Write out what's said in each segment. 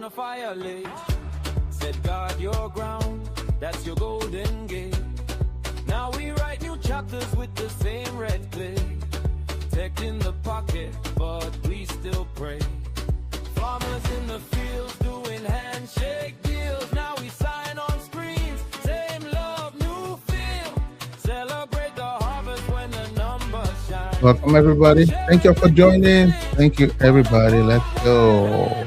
trying to violate. Said guard your ground, that's your golden gate. Now we write new chapters with the same red clay. Tech in the pocket, but we still pray. Farmers in the fields doing handshake deals. Now we sign on screens, same love, new feel. Celebrate the harvest when the numbers shine. Welcome, everybody. Thank you for joining. Thank you, everybody. Let's go.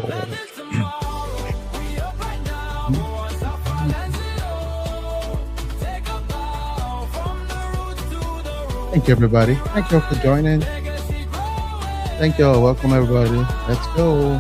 Thank you, everybody. Thank you for joining. Thank you all. Welcome, everybody. Let's go.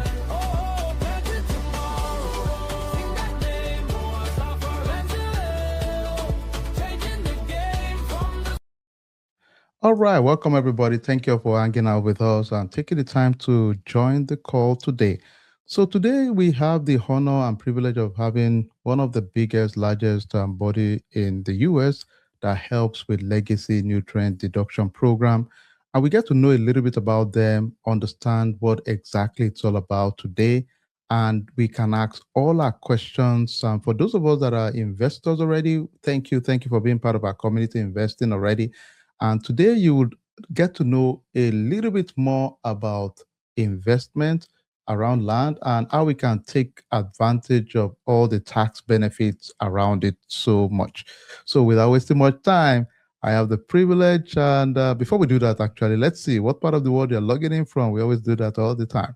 All right. Welcome, everybody. Thank you for hanging out with us and taking the time to join the call today. So today we have the honor and privilege of having one of the biggest, largest body in the US that helps with Legacy Nutrient Deduction program. And we get to know a little bit about them, understand what exactly it's all about today, and we can ask all our questions. For those of us that are investors already, thank you. Thank you for being part of our community investing already. And today you would get to know a little bit more about investment around land and how we can take advantage of all the tax benefits around it so much. So without wasting much time, I have the privilege. And before we do that, actually, let's see what part of the world you're logging in from. We always do that all the time.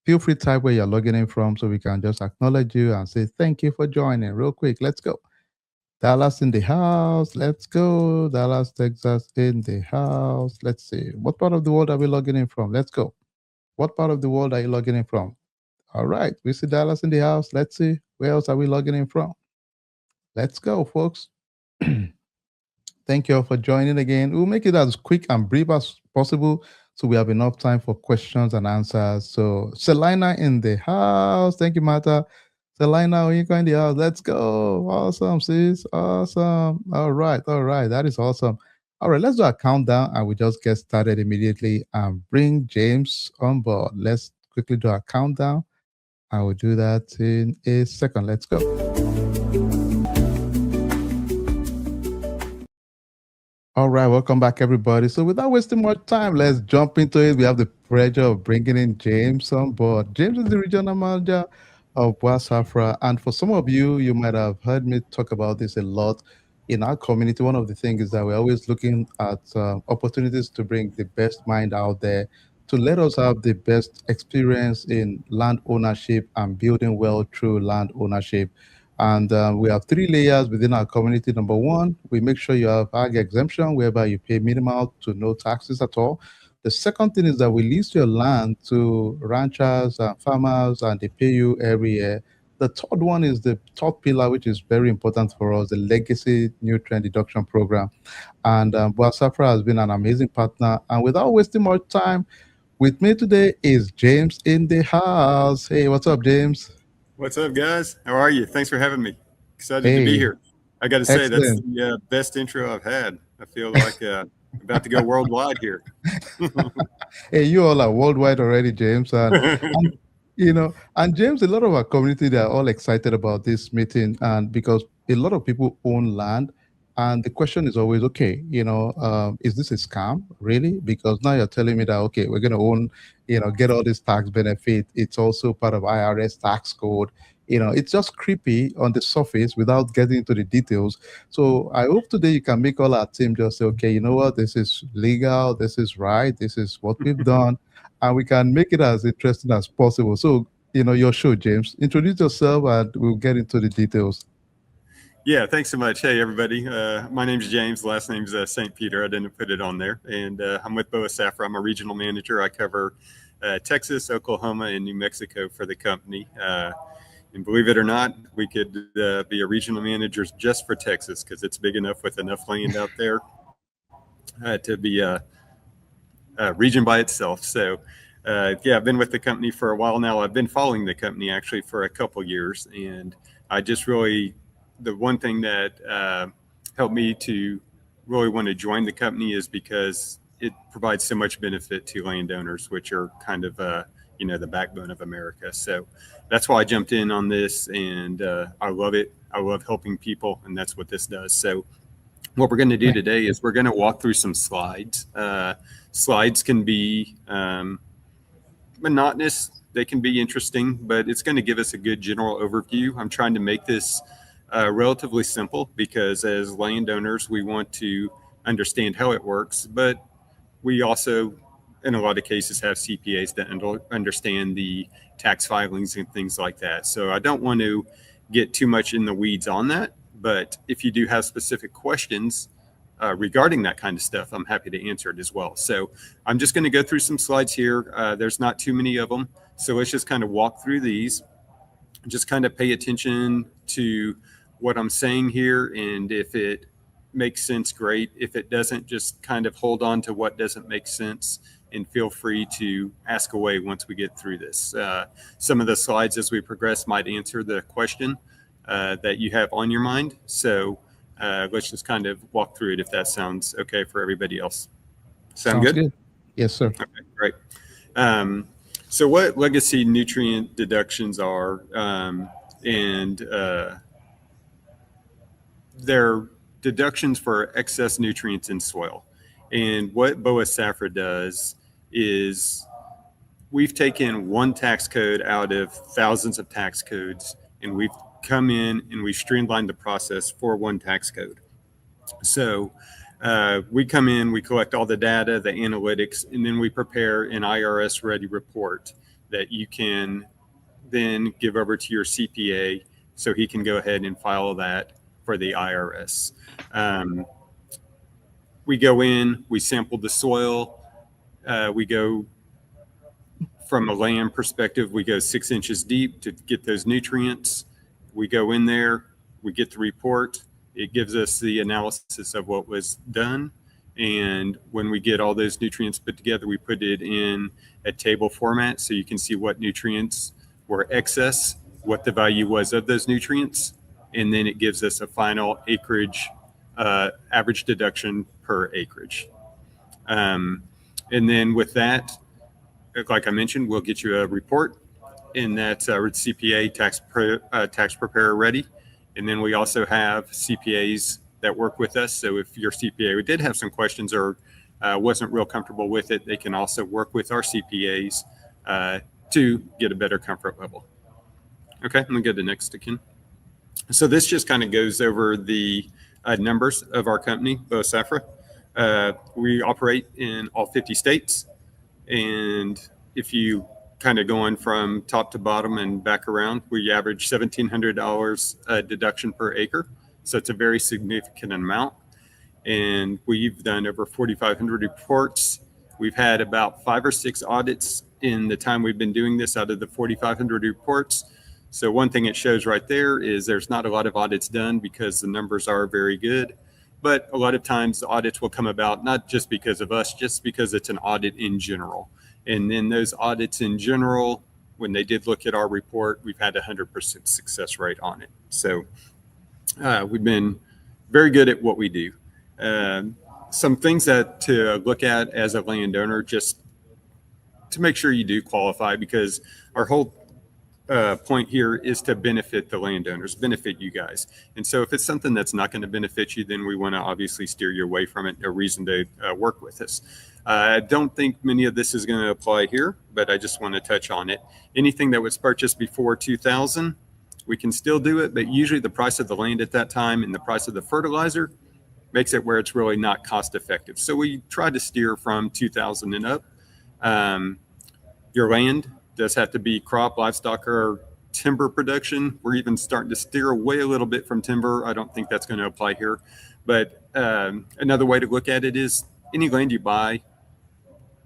Feel free to type where you're logging in from so we can just acknowledge you and say thank you for joining real quick. Let's go. Dallas in the house. Let's go. Dallas, Texas in the house. Let's see. What part of the world are we logging in from? Let's go. What part of the world are you logging in from? All right. We see Dallas in the house. Let's see. Where else are we logging in from? Let's go, folks. Thank you all for joining again. We'll make it as quick and brief as possible so we have enough time for questions and answers. So, Selina in the house. Thank you, Martha. Selina, when you go in the house, let's go. Awesome, sis. Awesome. All right. That is awesome. All right, let's do a countdown and we just get started immediately and bring James on board. Let's quickly do a countdown. I will do that in a second. Let's go. All right, welcome back, everybody. So without wasting much time, let's jump into it. We have the pleasure of bringing in James on board. James is the regional manager of Boa Safra. And for some of you, you might have heard me talk about this a lot. In our community, one of the things is that we're always looking at opportunities to bring the best mind out there to let us have the best experience in land ownership and building wealth through land ownership. And we have 3 layers within our community. Number one, we make sure you have ag exemption, whereby you pay minimal to no taxes at all. The second thing is that we lease your land to ranchers and farmers, and they pay you every year. The third one is the third pillar, which is very important for us, the Legacy Nutrient Deduction Program. And Boa Safra has been an amazing partner. And without wasting more time, with me today is James in the house. Hey, what's up, James? What's up, guys? How are you? Thanks for having me. Excited to be here. I got to say, that's the best intro I've had. I feel like about to go worldwide here. Hey, you all are worldwide already, James. And James, a lot of our community, they're all excited about this meeting, and because a lot of people own land, and the question is always, okay, is this a scam, really? Because now you're telling me that, okay, we're going to own, get all this tax benefit. It's also part of IRS tax code. It's just creepy on the surface without getting into the details. So I hope today you can make all our team just say, okay, you know what, this is legal, this is right, this is what we've done, and we can make it as interesting as possible. So, your show, James, introduce yourself and we'll get into the details. Yeah, thanks so much. Hey, everybody. My name's James. Last name's St. Peter. I didn't put it on there. And I'm with Boa Safra. I'm a regional manager. I cover Texas, Oklahoma, and New Mexico for the company. And believe it or not, we could be a regional manager just for Texas because it's big enough with enough land out there to be a region by itself. So, yeah, I've been with the company for a while now. I've been following the company actually for a couple years. And I just really... the one thing that helped me to really want to join the company is because it provides so much benefit to landowners, which are kind of the backbone of America. So that's why I jumped in on this, and I love it. I love helping people, and that's what this does. So what we're going to do today is we're going to walk through some slides. Slides can be monotonous. They can be interesting, but it's going to give us a good general overview. I'm trying to make this relatively simple because as landowners, we want to understand how it works, but we also, in a lot of cases, have CPAs that understand the tax filings and things like that. So I don't want to get too much in the weeds on that, but if you do have specific questions regarding that kind of stuff, I'm happy to answer it as well. So I'm just going to go through some slides here. There's not too many of them. So let's just kind of walk through these. Just kind of pay attention to what I'm saying here. And if it makes sense, great. If it doesn't, just kind of hold on to what doesn't make sense and feel free to ask away once we get through this. Some of the slides as we progress might answer the question that you have on your mind. So let's just kind of walk through it if that sounds okay for everybody else. Sounds good? Yes, sir. Okay, great. So what legacy nutrient deductions are, and they're deductions for excess nutrients in soil. And what Boa Safra does is we've taken one tax code out of thousands of tax codes, and we've come in and we've streamlined the process for one tax code. So we come in, we collect all the data, the analytics, and then we prepare an IRS ready report that you can then give over to your CPA so he can go ahead and file that for the IRS. We go in, we sample the soil. We go from a land perspective, we go 6 inches deep to get those nutrients. We go in there, we get the report. It gives us the analysis of what was done. And when we get all those nutrients put together, we put it in a table format so you can see what nutrients were excess, what the value was of those nutrients, and then it gives us a final acreage average deduction per acreage. And then with that, like I mentioned, we'll get you a report, and that's our CPA tax preparer ready. And then we also have CPAs that work with us. So if your CPA did have some questions or wasn't real comfortable with it, they can also work with our CPAs to get a better comfort level. Okay, I'm gonna go to the next again. So this just kind of goes over the numbers of our company, Boa Safra. We operate in all 50 states. And if you kind of going from top to bottom and back around, we average $1,700 deduction per acre. So it's a very significant amount. And we've done over 4,500 reports. We've had about 5 or 6 audits in the time we've been doing this out of the 4,500 reports. So one thing it shows right there is there's not a lot of audits done because the numbers are very good. But a lot of times the audits will come about not just because of us, just because it's an audit in general. And then those audits in general, when they did look at our report, we've had 100% success rate on it. So we've been very good at what we do. Some things that to look at as a landowner, just to make sure you do qualify, because our whole point here is to benefit the landowners, benefit you guys. And so if it's something that's not going to benefit you, then we want to obviously steer you away from it. No reason to work with us. I don't think many of this is going to apply here, but I just want to touch on it. Anything that was purchased before 2000, we can still do it, but usually the price of the land at that time and the price of the fertilizer makes it where it's really not cost effective. So we try to steer from 2000 and up. Your land does have to be crop, livestock, or timber production. We're even starting to steer away a little bit from timber. I don't think that's going to apply here. But another way to look at it is any land you buy,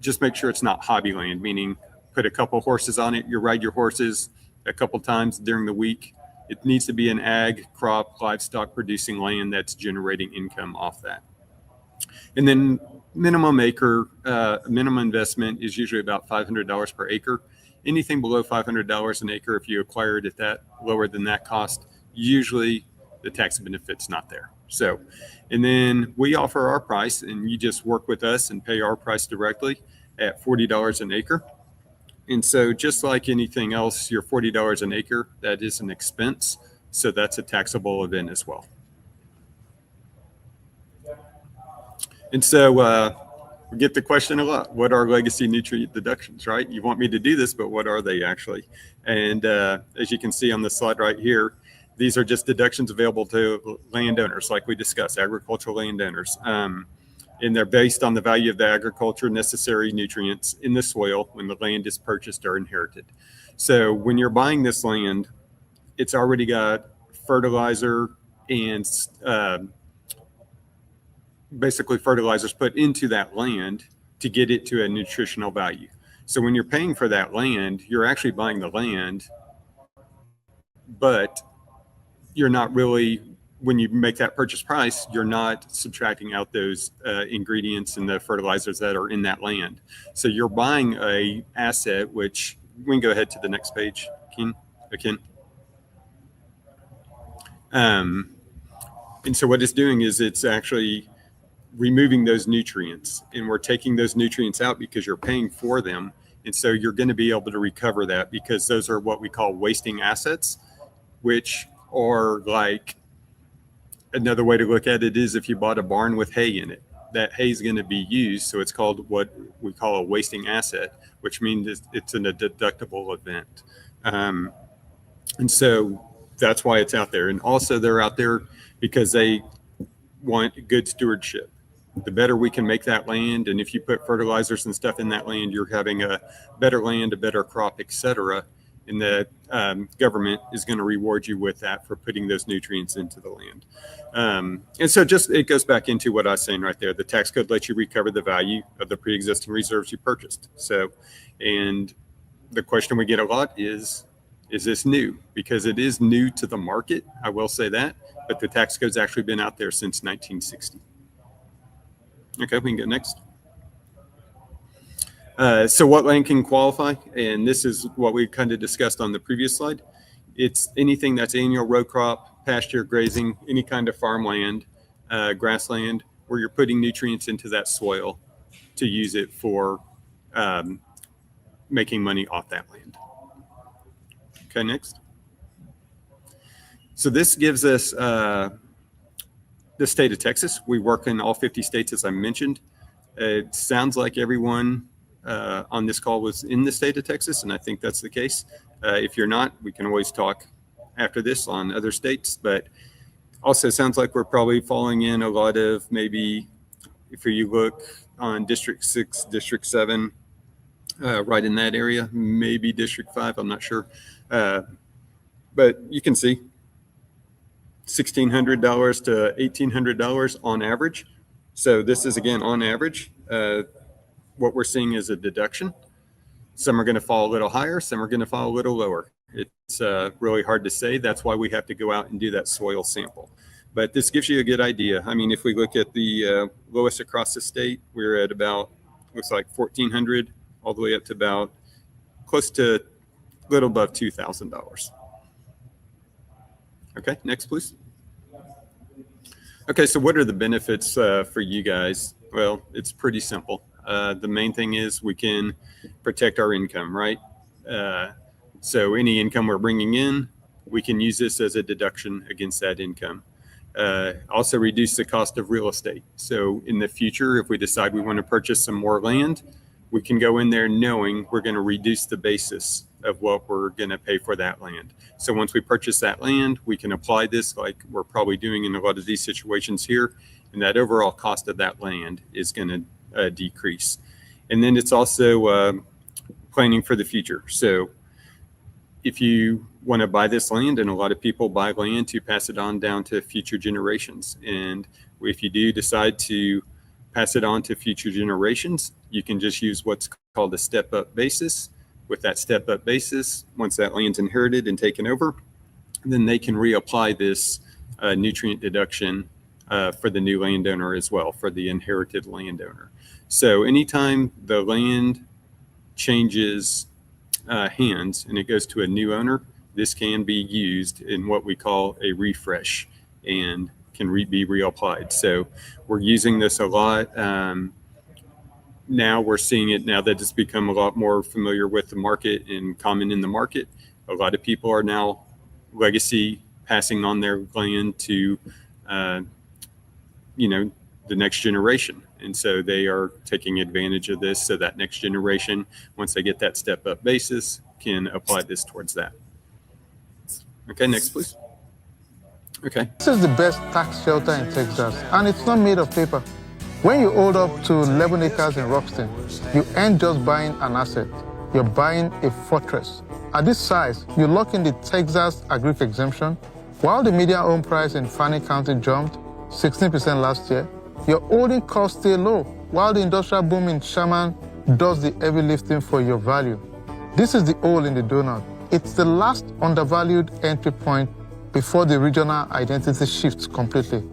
just make sure it's not hobby land, meaning put a couple horses on it. You ride your horses a couple times during the week. It needs to be an ag, crop, livestock producing land that's generating income off that. And then minimum investment is usually about $500 per acre. Anything below $500 an acre, if you acquire it at that lower than that cost, usually the tax benefit's not there. So, and then we offer our price, and you just work with us and pay our price directly at $40 an acre. And so just like anything else, your $40 an acre, that is an expense. So that's a taxable event as well. And so we get the question a lot, what are legacy nutrient deductions, right? You want me to do this, but what are they actually? And as you can see on the slide right here, these are just deductions available to landowners, like we discussed, agricultural landowners. And they're based on the value of the agriculture necessary nutrients in the soil when the land is purchased or inherited. So when you're buying this land, it's already got fertilizer and basically fertilizers put into that land to get it to a nutritional value. So when you're paying for that land, you're actually buying the land, but you're not really, when you make that purchase price, you're not subtracting out those ingredients and the fertilizers that are in that land. So you're buying a asset, which we can go ahead to the next page, Ken. And so what it's doing is it's actually removing those nutrients, and we're taking those nutrients out because you're paying for them. And so you're going to be able to recover that, because those are what we call wasting assets, which are like, another way to look at it is if you bought a barn with hay in it, that hay is going to be used. So it's called what we call a wasting asset, which means it's a deductible event. And so that's why it's out there. And also they're out there because they want good stewardship. The better we can make that land, and if you put fertilizers and stuff in that land, you're having a better land, a better crop, etc. And the government is going to reward you with that for putting those nutrients into the land. And so just, it goes back into what I was saying right there. The tax code lets you recover the value of the pre-existing reserves you purchased. So, and the question we get a lot is this new? Because it is new to the market, I will say that, but the tax code's actually been out there since 1960. Okay, we can go next. So what land can qualify? And this is what we kind of discussed on the previous slide. It's anything that's annual row crop, pasture, grazing, any kind of farmland, grassland, where you're putting nutrients into that soil to use it for making money off that land. Okay, next. So this gives us the state of Texas. We work in all 50 states, as I mentioned. It sounds like everyone on this call was in the state of Texas, and I think that's the case. If you're not, we can always talk after this on other states, but also sounds like we're probably falling in a lot of, maybe if you look on District 6, District 7, right in that area, maybe District 5, I'm not sure. But you can see $1,600 to $1,800 on average. So this is, again, on average. What we're seeing is a deduction. Some are going to fall a little higher, some are going to fall a little lower. It's really hard to say. That's why we have to go out and do that soil sample. But this gives you a good idea. I mean, if we look at the lowest across the state, we're at about, looks like $1,400, all the way up to about close to a little above $2,000. Okay, next, please. Okay, so what are the benefits for you guys? Well, it's pretty simple. The main thing is we can protect our income, right? So any income we're bringing in, we can use this as a deduction against that income. Also reduce the cost of real estate. So in the future, if we decide we want to purchase some more land, we can go in there knowing we're going to reduce the basis of what we're going to pay for that land. So once we purchase that land, we can apply this like we're probably doing in a lot of these situations here, and that overall cost of that land is going to decrease. And then it's also planning for the future. So if you want to buy this land, and a lot of people buy land to pass it on down to future generations, and if you do decide to pass it on to future generations, you can just use what's called a step-up basis. With that step-up basis, once that land's inherited and taken over, then they can reapply this nutrient deduction for the new landowner as well, for the inherited landowner. So anytime the land changes hands and it goes to a new owner, this can be used in what we call a refresh and can be reapplied. So we're using this a lot now we're seeing it, now that it's become a lot more familiar with the market and common in the market. A lot of people are now legacy passing on their land to, the next generation. And so they are taking advantage of this so that next generation, once they get that step up basis, can apply this towards that. Okay, next please. Okay. This is the best tax shelter in Texas, and it's not made of paper. When you hold up to 11 acres in Roxton, you ain't just buying an asset, you're buying a fortress. At this size, you lock in the Texas Agric exemption. While the median home price in Fannin County jumped 16% last year, your holding costs stay low, while the industrial boom in Sherman does the heavy lifting for your value. This is the hole in the donut. It's the last undervalued entry point before the regional identity shifts completely.